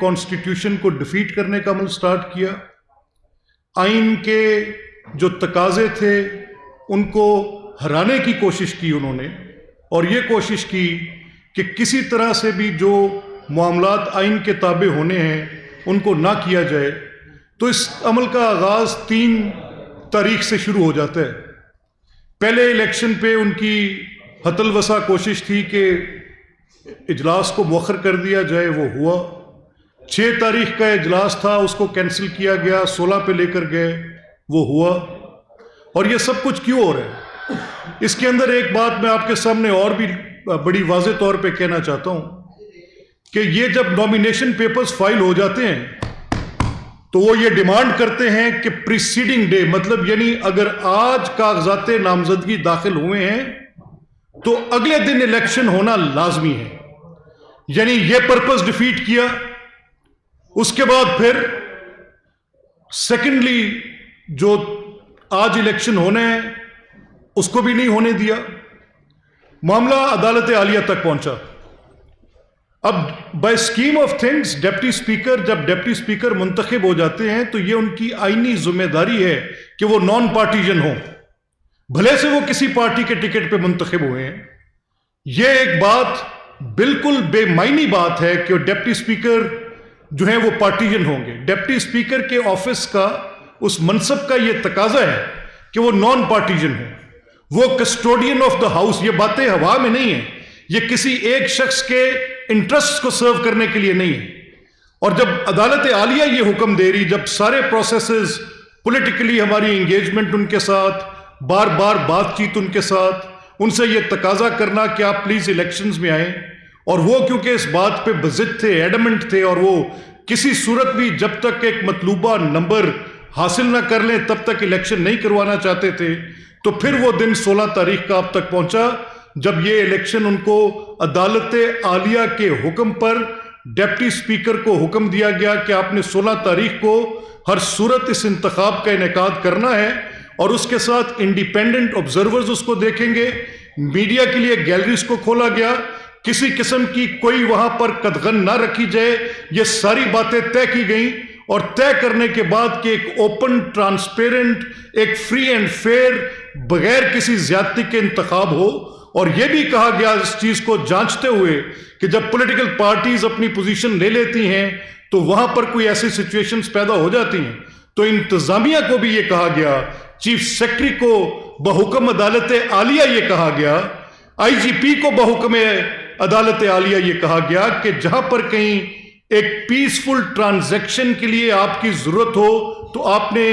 Constitution کو defeat کرنے کا عمل سٹارٹ کیا. آئین کے جو تقاضے تھے ان کو ہرانے کی کوشش کی انہوں نے, اور یہ کوشش کی کہ کسی طرح سے بھی جو معاملات آئین کے تابع ہونے ہیں ان کو نہ کیا جائے. تو اس عمل کا آغاز 3 تاریخ سے شروع ہو جاتا ہے. پہلے الیکشن پہ ان کی حت الوسع کوشش تھی کہ اجلاس کو مؤخر کر دیا جائے, وہ ہوا. 6 تاریخ کا اجلاس تھا, اس کو کینسل کیا گیا, 16 پہ لے کر گئے, وہ ہوا. اور یہ سب کچھ کیوں ہو رہا ہے؟ اس کے اندر ایک بات میں آپ کے سامنے اور بھی بڑی واضح طور پہ کہنا چاہتا ہوں کہ یہ جب نامینیشن پیپرز فائل ہو جاتے ہیں تو وہ یہ ڈیمانڈ کرتے ہیں کہ پریسیڈنگ ڈے, مطلب یعنی اگر آج کاغذات نامزدگی داخل ہوئے ہیں تو اگلے دن الیکشن ہونا لازمی ہے. یعنی یہ پرپس ڈیفیٹ کیا. اس کے بعد پھر سیکنڈلی جو آج الیکشن ہونے ہیں اس کو بھی نہیں ہونے دیا. معاملہ عدالت عالیہ تک پہنچا. اب by scheme of things deputy speaker, جب ڈپٹی اسپیکر منتخب ہو جاتے ہیں تو یہ ان کی آئینی ذمہ داری ہے کہ وہ نان پارٹیجن ہوں, بھلے سے وہ کسی پارٹی کے ٹکٹ پہ منتخب ہوئے ہیں. یہ ایک بات بالکل بے معنی بات ہے کہ ڈپٹی اسپیکر جو ہیں وہ پارٹیجن ہوں گے. ڈپٹی اسپیکر کے آفس کا, اس منصب کا یہ تقاضا ہے کہ وہ نان پارٹیجن ہوں, وہ کسٹوڈین آف دا ہاؤس. یہ باتیں ہوا میں نہیں ہیں, یہ کسی ایک شخص کے انٹرسٹ کو سرو کرنے کے لیے نہیں ہے. اور جب عدالت عالیہ یہ حکم دے رہی, جب سارے پروسیسز پولیٹیکلی ہماری انگیجمنٹ ان کے ساتھ, بار بار بات چیت ان کے ساتھ, ان سے یہ تقاضا کرنا کہ آپ پلیز الیکشنز میں آئیں, اور وہ کیونکہ اس بات پہ بضد تھے, ایڈمنٹ تھے, اور وہ کسی صورت بھی جب تک ایک مطلوبہ نمبر حاصل نہ کر لیں تب تک الیکشن نہیں کروانا چاہتے تھے. تو پھر وہ دن 16 تاریخ کا اب تک پہنچا جب یہ الیکشن ان کو عدالت عالیہ کے حکم پر ڈپٹی اسپیکر کو حکم دیا گیا کہ آپ نے 16 تاریخ کو ہر صورت اس انتخاب کا انعقاد کرنا ہے, اور اس کے ساتھ انڈیپینڈنٹ آبزرورز اس کو دیکھیں گے. میڈیا کے لیے گیلریز کو کھولا گیا, کسی قسم کی کوئی وہاں پر قدغن نہ رکھی جائے. یہ ساری باتیں طے کی گئیں, اور طے کرنے کے بعد کہ ایک اوپن, ٹرانسپیرنٹ, ایک فری اینڈ فیئر, بغیر کسی زیادتی کے انتخاب ہو. اور یہ بھی کہا گیا اس چیز کو جانچتے ہوئے کہ جب پولیٹیکل پارٹیز اپنی پوزیشن لے لیتی ہیں تو وہاں پر کوئی ایسی سچویشنز پیدا ہو جاتی ہیں, تو انتظامیہ کو بھی یہ کہا گیا, چیف سیکرٹری کو بحکم عدالت عالیہ یہ کہا گیا, آئی جی پی کو بحکم عدالت عالیہ یہ کہا گیا کہ جہاں پر کہیں ایک پیسفل ٹرانزیکشن کے لیے آپ کی ضرورت ہو تو آپ نے,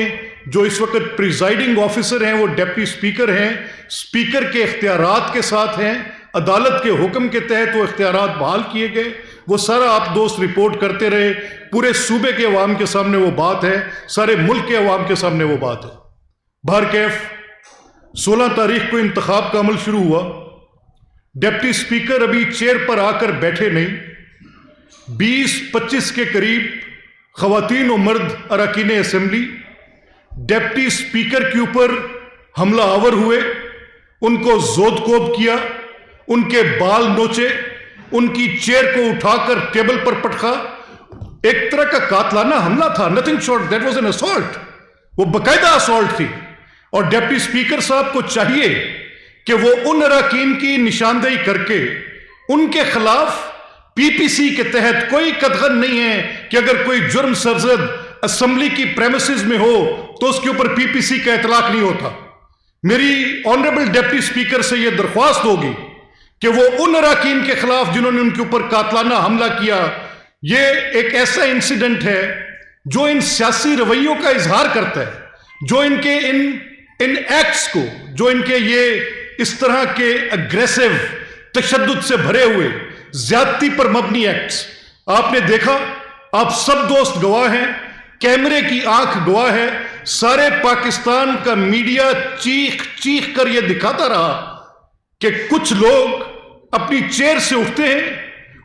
جو اس وقت پریزائڈنگ آفیسر ہیں وہ ڈپٹی اسپیکر ہیں, اسپیکر کے اختیارات کے ساتھ ہیں, عدالت کے حکم کے تحت وہ اختیارات بحال کیے گئے. وہ سارا آپ دوست رپورٹ کرتے رہے, پورے صوبے کے عوام کے سامنے وہ بات ہے, سارے ملک کے عوام کے سامنے وہ بات ہے. بہرکیف 16 تاریخ کو انتخاب کا عمل شروع ہوا. ڈپٹی اسپیکر ابھی چیئر پر آ کر بیٹھے نہیں, 20-25 کے قریب خواتین و مرد اراکین اسمبلی ڈپٹی اسپیکر کے اوپر حملہ آور ہوئے, ان کو زود کوب کیا, ان کے بال نوچے, ان کی چیئر کو اٹھا کر ٹیبل پر پٹکا. ایک طرح کا قاتلانہ حملہ تھا, nothing short, that was an assault. وہ باقاعدہ اسالٹ تھی. اور ڈپٹی اسپیکر صاحب کو چاہیے کہ وہ ان اراکین کی نشاندہی کر کے ان کے خلاف پی پی سی کے تحت کوئی قدغن نہیں ہے کہ اگر کوئی جرم سرزد اسمبلی کی پریمیسز میں ہو تو اس کے اوپر پی پی سی کا اطلاق نہیں ہوتا. میری آنریبل ڈپٹی اسپیکر سے یہ درخواست ہوگی کہ وہ ان اراکین کے خلاف جنہوں نے ان کے اوپر قاتلانہ حملہ کیا, یہ ایک ایسا انسیڈنٹ ہے جو ان سیاسی رویوں کا اظہار کرتا ہے, جو ان کے ان ایکٹس کو, جو ان کے یہ اس طرح کے اگریسو, تشدد سے بھرے ہوئے, زیادتی پر مبنی ایکٹس. آپ نے دیکھا, آپ سب دوست گواہ ہیں, کیمرے کی آنکھ گواہ ہے, سارے پاکستان کا میڈیا چیخ چیخ کر یہ دکھاتا رہا کہ کچھ لوگ اپنی چیئر سے اٹھتے ہیں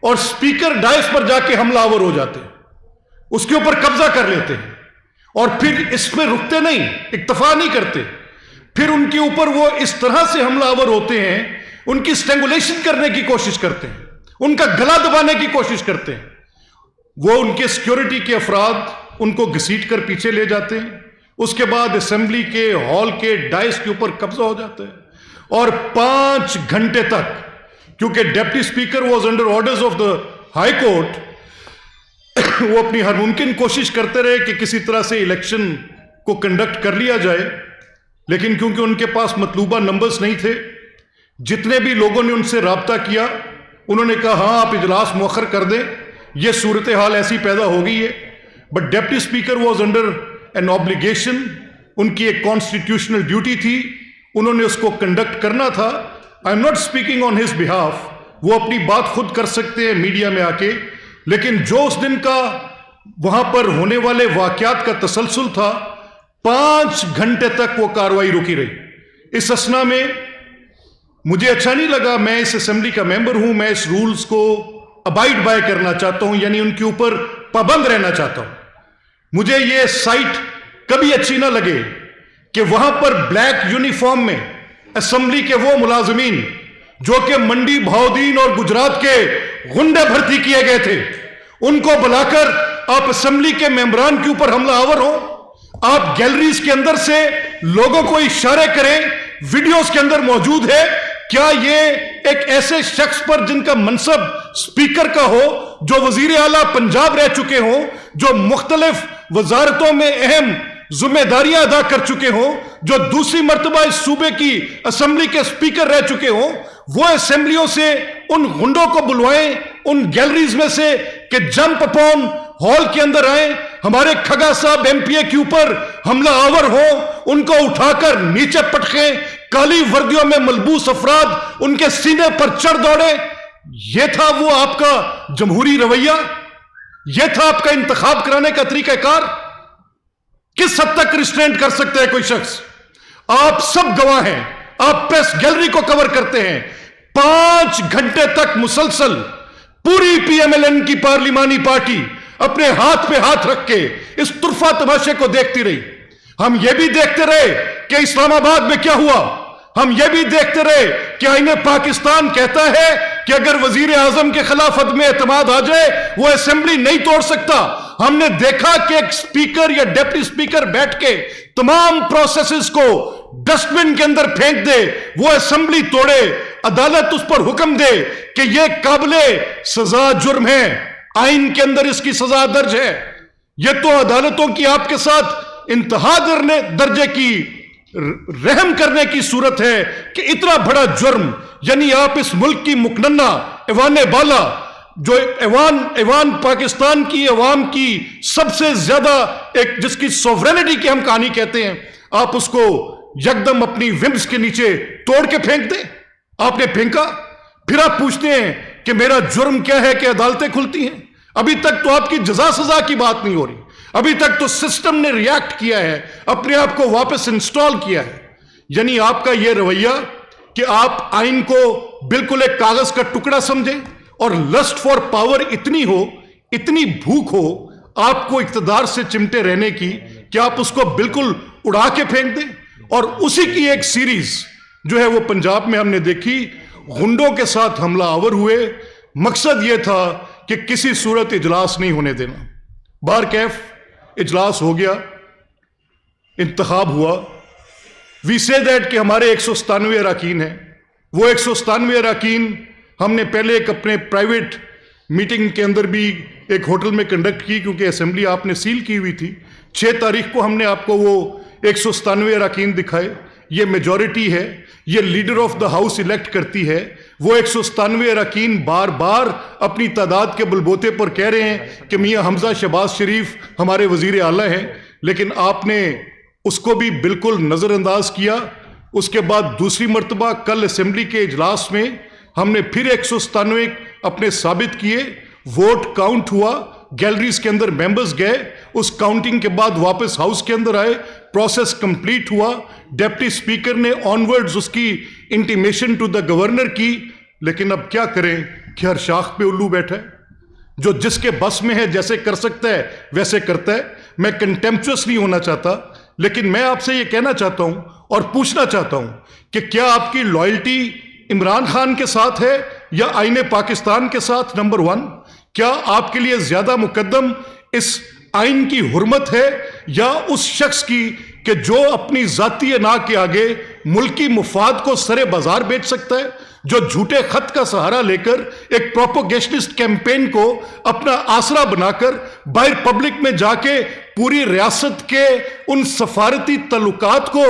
اور سپیکر ڈائس پر جا کے حملہ آور ہو جاتے ہیں, اس کے اوپر قبضہ کر لیتے ہیں, اور پھر اس میں رکتے نہیں, اکتفا نہیں کرتے, پھر ان کے اوپر وہ اس طرح سے حملہ آور ہوتے ہیں, ان کی سٹرینگولیشن کرنے کی کوشش کرتے ہیں, ان کا گلا دبانے کی کوشش کرتے ہیں. وہ ان کے سیکیورٹی کے افراد ان کو گھسیٹ کر پیچھے لے جاتے ہیں، اس کے بعد اسمبلی کے ہال کے ڈائس کے اوپر قبضہ ہو جاتا ہے، اور 5 گھنٹے تک، کیونکہ deputy speaker was under orders of the high court, وہ اپنی ہر ممکن کوشش کرتے رہے کہ کسی طرح سے الیکشن کو کنڈکٹ کر لیا جائے، لیکن کیونکہ ان کے پاس مطلوبہ نمبرز نہیں تھے، جتنے بھی لوگوں نے ان سے رابطہ کیا انہوں نے کہا ہاں آپ اجلاس مؤخر کر دیں، یہ صورتحال ایسی پیدا ہو گئی ہے۔ But deputy speaker was under an obligation, ان کی ایک کانسٹیٹیوشنل ڈیوٹی تھی، انہوں نے اس کو کنڈکٹ کرنا تھا۔ I am not speaking on his behalf, وہ اپنی بات خود کر سکتے ہیں میڈیا میں آ کے، لیکن جو اس دن کا وہاں پر ہونے والے واقعات کا تسلسل تھا، 5 گھنٹے تک وہ کاروائی رکی رہی۔ اس اسنا میں مجھے اچھا نہیں لگا، میں اس اسمبلی کا ممبر ہوں، میں اس رولز کو ابائڈ بائی کرنا چاہتا ہوں، یعنی ان کے اوپر پابند رہنا چاہتا ہوں۔ مجھے یہ سائٹ کبھی اچھی نہ لگے کہ وہاں پر بلیک یونیفارم میں اسمبلی کے وہ ملازمین جو کہ منڈی بہاؤدین اور گجرات کے غنڈے بھرتی کیے گئے تھے، ان کو بلا کر آپ اسمبلی کے ممبران کے اوپر حملہ آور ہو، آپ گیلریز کے اندر سے لوگوں کو اشارے کریں، ویڈیوز کے اندر موجود ہے۔ کیا یہ ایک ایسے شخص پر جن کا منصب سپیکر کا ہو، جو وزیر اعلیٰ پنجاب رہ چکے ہوں، جو مختلف وزارتوں میں اہم ذمہ داریاں ادا کر چکے ہوں، جو دوسری مرتبہ اس صوبے کی اسمبلی کے سپیکر رہ چکے ہوں، وہ اسمبلیوں سے ان غنڈوں کو بلوائیں ان گیلریز میں سے کہ جمپ اپون ہال کے اندر آئیں، ہمارے کھگا صاحب ایم پی اے کے اوپر حملہ آور ہوں، ان کو اٹھا کر نیچے پٹکیں، کالی وردیوں میں ملبوس افراد ان کے سینے پر چڑھ دوڑے۔ یہ تھا وہ آپ کا جمہوری رویہ؟ یہ تھا آپ کا انتخاب کرانے کا طریقہ کار؟ کس حد تک ریسٹرینٹ کر سکتے ہیں کوئی شخص؟ آپ سب گواہ ہیں، آپ پریس گیلری کو کور کرتے ہیں، 5 گھنٹے تک مسلسل پوری پی ایم ایل این کی پارلیمانی پارٹی اپنے ہاتھ پہ ہاتھ رکھ کے اس طرفہ تماشے کو دیکھتی رہی۔ ہم یہ بھی دیکھتے رہے کہ اسلام آباد میں کیا ہوا، ہم یہ بھی دیکھتے رہے کہ آئین پاکستان کہتا ہے کہ اگر وزیر اعظم کے خلاف عدم اعتماد آ جائے وہ اسمبلی نہیں توڑ سکتا۔ ہم نے دیکھا کہ ایک سپیکر یا ڈپٹی سپیکر بیٹھ کے تمام پروسیسز کو ڈسٹ بن کے اندر پھینک دے، وہ اسمبلی توڑے، عدالت اس پر حکم دے کہ یہ قابل سزا جرم ہے، آئین کے اندر اس کی سزا درج ہے۔ یہ تو عدالتوں کی آپ کے ساتھ انتہا درجے کی رحم کرنے کی صورت ہے کہ اتنا بڑا جرم، یعنی آپ اس ملک کی مقننہ ایوان بالا، جو ایوان پاکستان کی عوام کی سب سے زیادہ ایک جس کی سوورینٹی کی ہم کہانی کہتے ہیں، آپ اس کو یکدم اپنی ومز کے نیچے توڑ کے پھینک دیں۔ آپ نے پھینکا، پھر آپ پوچھتے ہیں کہ میرا جرم کیا ہے کہ عدالتیں کھلتی ہیں؟ ابھی تک تو آپ کی جزا سزا کی بات نہیں ہو رہی، ابھی تک تو سسٹم نے ریاکٹ کیا ہے، اپنے آپ کو واپس انسٹال کیا ہے۔ یعنی آپ کا یہ رویہ کہ آپ آئین کو بالکل ایک کاغذ کا ٹکڑا سمجھیں، اور لسٹ فار پاور اتنی ہو، اتنی بھوک ہو آپ کو اقتدار سے چمٹے رہنے کی کہ آپ اس کو بالکل اڑا کے پھینک دیں۔ اور اسی کی ایک سیریز جو ہے وہ پنجاب میں ہم نے دیکھی، غنڈوں کے ساتھ حملہ آور ہوئے، مقصد یہ تھا کہ کسی صورت اجلاس نہیں ہونے دینا۔ بہر کیف اجلاس ہو گیا، انتخاب ہوا۔ وی سے دیٹ کہ ہمارے 197 اراکین ہیں، وہ 197 اراکین ہم نے پہلے ایک اپنے پرائیویٹ میٹنگ کے اندر بھی ایک ہوٹل میں کنڈکٹ کی، کیونکہ اسمبلی آپ نے سیل کی ہوئی تھی۔ 6 تاریخ کو ہم نے آپ کو وہ 197 اراکین دکھائے، یہ میجورٹی ہے، یہ leader of the house elect کرتی ہے۔ وہ 197 اراکین بار بار اپنی تعداد کے بلبوتے پر کہہ رہے ہیں کہ میاں حمزہ شہباز شریف ہمارے وزیر اعلیٰ ہیں، لیکن آپ نے اس کو بھی بالکل نظر انداز کیا۔ اس کے بعد دوسری مرتبہ کل اسمبلی کے اجلاس میں ہم نے پھر 197 اپنے ثابت کیے، ووٹ کاؤنٹ ہوا، گیلریز کے اندر ممبرز گئے، اس کاؤنٹنگ کے بعد واپس ہاؤس کے اندر آئے، پروسیس کمپلیٹ ہوا۔ ڈپٹی سپیکر نے آن ورڈز اس کی انٹیمیشن ٹو دا گورنر کی، لیکن اب کیا کریں کہ ہر شاخ پہ الو بیٹھا ہے، جو جس کے بس میں ہے جیسے کر سکتا ہے ویسے کرتا ہے۔ میں کنٹیمپچوس نہیں ہونا چاہتا، لیکن میں آپ سے یہ کہنا چاہتا ہوں اور پوچھنا چاہتا ہوں کہ کیا آپ کی لائلٹی عمران خان کے ساتھ ہے یا آئین پاکستان کے ساتھ؟ نمبر 1، کیا آپ کے لیے زیادہ مقدم اس آئین کی حرمت ہے یا اس شخص کی کہ جو اپنی ذاتی انا کے آگے ملکی مفاد کو سرے بازار بیچ سکتا ہے، جو جھوٹے خط کا سہارا لے کر ایک پروپوگیشنسٹ کیمپین کو اپنا آسرا بنا کر باہر پبلک میں جا کے پوری ریاست کے ان سفارتی تعلقات کو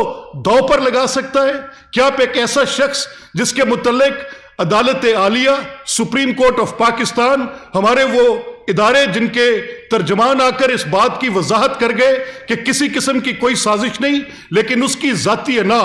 داؤ پر لگا سکتا ہے؟ کیا آپ ایک ایسا شخص جس کے متعلق عدالت عالیہ، سپریم کورٹ آف پاکستان، ہمارے وہ ادارے جن کے ترجمان آ کر اس بات کی وضاحت کر گئے کہ کسی قسم کی کوئی سازش نہیں، لیکن اس کی ذاتی انا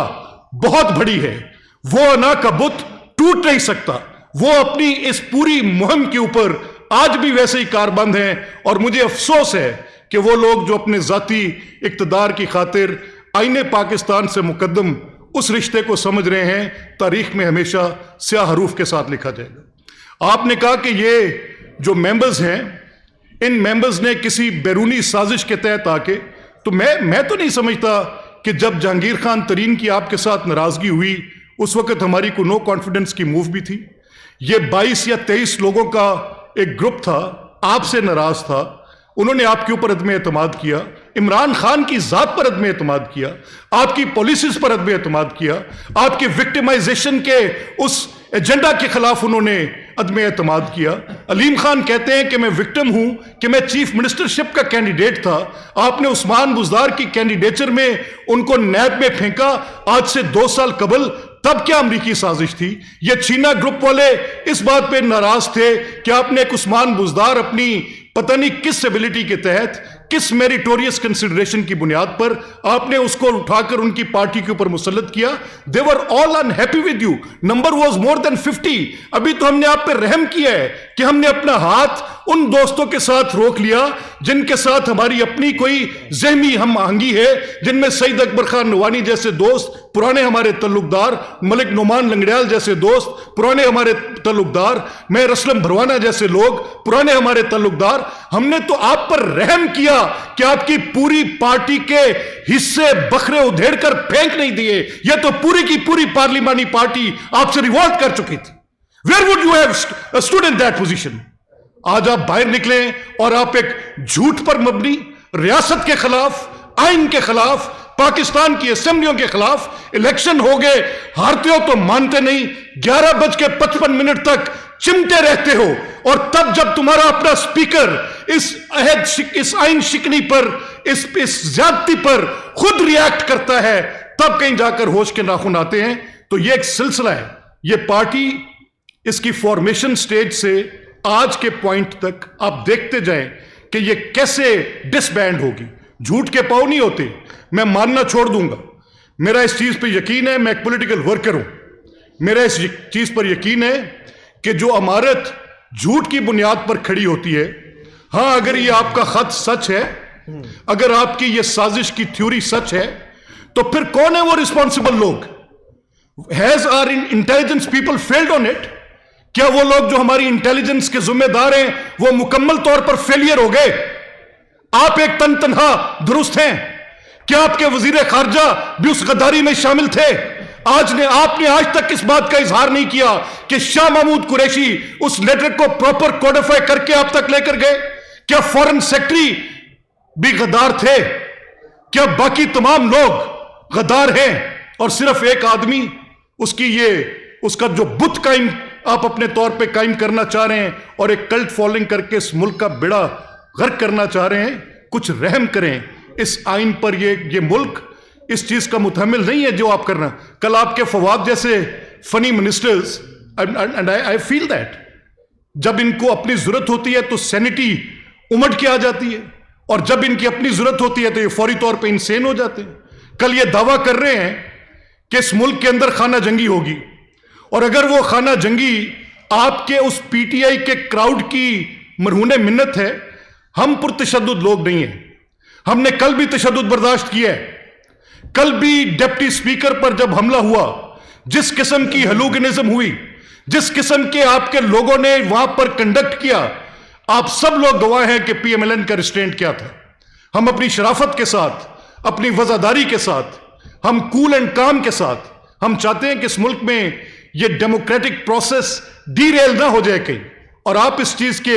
بہت بڑی ہے، وہ انا کا بت ٹوٹ نہیں سکتا، وہ اپنی اس پوری مہم کے اوپر آج بھی ویسے ہی کاربند ہیں، اور مجھے افسوس ہے کہ وہ لوگ جو اپنے ذاتی اقتدار کی خاطر آئین پاکستان سے مقدم اس رشتے کو سمجھ رہے ہیں، تاریخ میں ہمیشہ سیاہ حروف کے ساتھ لکھا جائے گا۔ آپ نے کہا کہ یہ جو ممبرز ہیں، ان ممبرز نے کسی بیرونی سازش کے تحت آ کے، تو میں تو نہیں سمجھتا کہ جب جہانگیر خان ترین کی آپ کے ساتھ ناراضگی ہوئی اس وقت ہماری کو نو کانفیڈنس کی موو بھی تھی۔ یہ 22 یا 23 لوگوں کا ایک گروپ تھا، آپ سے ناراض تھا، انہوں نے آپ کے اوپر عدم اعتماد کیا، عمران خان کی ذات پر عدم اعتماد کیا، آپ کی پالیسیز پر عدم اعتماد کیا، آپ کی وکٹمائزیشن کے اس ایجنڈا کے خلاف انہوں نے عدم اعتماد کیا۔ علیم خان کہتے ہیں کہ میں وکٹم ہوں کہ میں چیف منسٹرشپ کا کینڈیڈیٹ تھا، آپ نے عثمان بزدار کی کینڈیڈیچر میں ان کو نیب میں پھینکا آج سے 2 سال قبل، تب کیا امریکی سازش تھی؟ یہ چینا گروپ والے اس بات پہ ناراض تھے کہ آپ نے ایک عثمان بزدار اپنی پتہ نہیں کس ایبلٹی کے تحت، کس میریٹوریس کنسیڈریشن کی بنیاد پر آپ نے اس کو اٹھا کر ان کی پارٹی کے اوپر مسلط کیا۔ They were all unhappy with you. Number was more than 50. ابھی تو ہم نے آپ پہ رحم کیا ہے کہ ہم نے اپنا ہاتھ ان دوستوں کے ساتھ روک لیا جن کے ساتھ ہماری اپنی کوئی ذہنی ہم آہنگی ہے، جن میں سید اکبر خان نوانی جیسے دوست، پرانے ہمارے تعلقدار، ملک نعمان لنگڑیال جیسے دوست، پرانے ہمارے تعلقدار، میر اسلم بھروانہ جیسے لوگ، پرانے ہمارے تعلقدار۔ ہم نے تو آپ پر رحم کیا کہ آپ کی پوری پارٹی کے حصے بکھرے ادھیڑ کر پھینک نہیں دیے، یہ تو پوری کی پوری پارلیمانی پارٹی آپ سے ریوولٹ کر چکی تھی۔ Where would you have stood in that position؟ آج آپ باہر نکلیں اور آپ ایک جھوٹ پر مبنی ریاست کے خلاف، آئین کے خلاف، پاکستان کی اسمبلیوں کے خلاف الیکشن ہو گئے، ہارتے ہو تو مانتے نہیں، 11:55 تک چمٹے رہتے ہو، اور تب جب تمہارا اپنا سپیکر اس آئین شکنی پر، اس زیادتی پر خود ریاکٹ کرتا ہے، تب کہیں جا کر ہوش کے ناخن آتے ہیں۔ تو یہ ایک سلسلہ ہے، یہ پارٹی اس کی فارمیشن سٹیج سے آج کے پوائنٹ تک آپ دیکھتے جائیں کہ یہ کیسے ڈس بینڈ ہوگی۔ جھوٹ کے پاؤں نہیں ہوتے، میں ماننا چھوڑ دوں گا، میرا اس چیز پہ یقین ہے، میں ایک پولیٹیکل ورکر ہوں، میرا اس چیز پر یقین ہے کہ جو عمارت جھوٹ کی بنیاد پر کھڑی ہوتی ہے، ہاں اگر یہ آپ کا خط سچ ہے، اگر آپ کی یہ سازش کی تھیوری سچ ہے، تو پھر کون ہے وہ ریسپانسبل لوگ؟ Has our intelligence people failed on it؟ کیا وہ لوگ جو ہماری انٹیلیجنس کے ذمہ دار ہیں وہ مکمل طور پر فیلئر ہو گئے؟ آپ ایک تنہا درست ہیں؟ کیا آپ کے وزیر خارجہ بھی اس غداری میں شامل تھے؟ آپ نے آج تک اس بات کا اظہار نہیں کیا کہ شاہ محمود قریشی اس لیٹر کو پراپر کوڈیفائی کر کے آپ تک لے کر گئے؟ کیا فورن سیکٹری بھی غدار تھے؟ کیا باقی تمام لوگ غدار ہیں اور صرف ایک آدمی اس کا جو بت قائم آپ اپنے طور پہ قائم کرنا چاہ رہے ہیں اور ایک کلٹ فالوئنگ کر کے اس ملک کا بیڑا غرق کرنا چاہ رہے ہیں؟ کچھ رحم کریں اس آئین پر، یہ ملک اس چیز کا متحمل نہیں ہے جو آپ کر رہے ہیں۔ کل آپ کے فواد جیسے funny ministers, and I feel that, جب ان کو اپنی ضرورت ہوتی ہے تو سینٹی امٹ کے آ جاتی ہے، اور جب ان کی اپنی ضرورت ہوتی ہے تو یہ فوری طور پہ انسین ہو جاتے ہیں۔ کل یہ دعویٰ کر رہے ہیں کہ اس ملک کے اندر خانہ جنگی ہوگی، اور اگر وہ خانہ جنگی آپ کے اس پی ٹی آئی کے کراؤڈ کی مرہون منت ہے، ہم پرتشدد لوگ نہیں ہیں، ہم نے کل بھی تشدد برداشت کیا ہے۔ کل بھی ڈپٹی سپیکر پر جب حملہ ہوا، جس قسم کی ہلوگنزم ہوئی، جس قسم کے آپ کے لوگوں نے وہاں پر کنڈکٹ کیا، آپ سب لوگ گواہ ہیں کہ پی ایم ایل این کا ریسٹرینٹ کیا تھا۔ ہم اپنی شرافت کے ساتھ، اپنی وفاداری کے ساتھ، ہم کول اینڈ کام کے ساتھ، ہم چاہتے ہیں کہ اس ملک میں یہ ڈیموکریٹک پروسیس ڈی ریل نہ ہو جائے کہیں، اور آپ اس چیز کے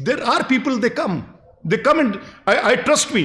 there are people, they come and I trust me,